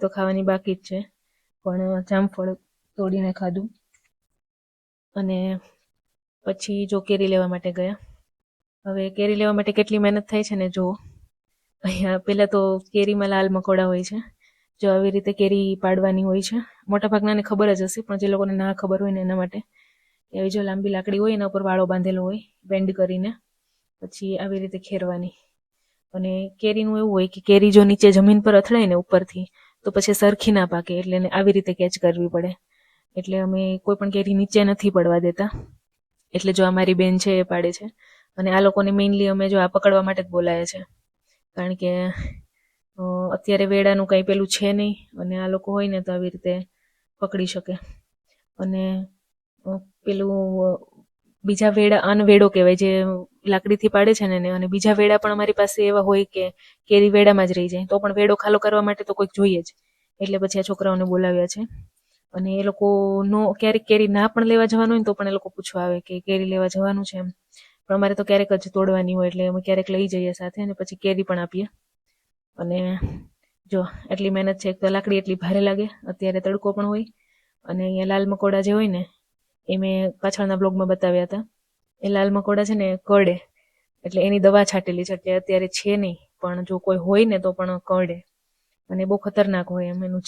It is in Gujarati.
તો ખાવાની બાકી જ છે, પણ જામફળ તોડીને ખાધું. અને પછી જો કેરી લેવા માટે ગયા. હવે કેરી લેવા માટે કેટલી મહેનત થાય છે ને જો. અહીંયા પહેલાં તો કેરીમાં લાલ મકોડા હોય છે. જો આવી રીતે કેરી પાડવાની હોય છે. મોટાભાગનાને ખબર જ હશે, પણ જે લોકોને ના ખબર હોય ને એના માટે એવી જો લાંબી લાકડી હોય એના ઉપર વાળો બાંધેલો હોય બેન્ડ કરીને, પછી આવી રીતે ખેરવાની. અને કેરીનું એવું હોય કે કેરી જો નીચે જમીન પર અથડાય ને ઉપરથી તો પછી સરખી ના પાકે, એટલે એને આવી રીતે કેચ કરવી પડે. એટલે અમે કોઈ પણ કેરી નીચે નથી પડવા દેતા. એટલે જો અમારી બેન છે એ પાડે છે. અને આ લોકોને મેઇનલી અમે જો આ પકડવા માટે જ બોલાયા છે, કારણ કે અત્યારે વેડાનું કંઈ પેલું છે નહીં, અને આ લોકો હોય ને તો આવી રીતે પકડી શકે. અને પેલું બીજા વેડા, આને વેડો કહેવાય, જે લાકડીથી પાડે છે ને એને. અને બીજા વેડા પણ અમારી પાસે એવા હોય કે કેરી વેડામાં જ રહી જાય, તો પણ વેડો ખાલો કરવા માટે તો કોઈક જોઈએ જ. એટલે પછી આ છોકરાઓને બોલાવ્યા છે. અને એ લોકોનો ક્યારેક કેરી ના પણ લેવા જવાનું હોય ને તો પણ એ લોકો પૂછવા આવે કે કેરી લેવા જવાનું છે એમ. પણ અમારે તો ક્યારેક જ તોડવાની હોય, એટલે અમે ક્યારેક લઈ જઈએ સાથે, અને પછી કેરી પણ આપીએ. અને જો એટલી મહેનત છે. એક તો લાકડી એટલી ભારે લાગે, અત્યારે તડકો પણ હોય. અને અહીંયા લાલ મકોડા જે હોય ને એ મેં પાછળના બ્લોગમાં બતાવ્યા હતા. એ લાલ મકોડા છે ને કરડે, એટલે એની દવા છાંટેલી છે. એટલે અત્યારે છે નહીં, પણ જો કોઈ હોય ને તો પણ કરડે. અને બહુ ખતરનાક હોય એમ એનું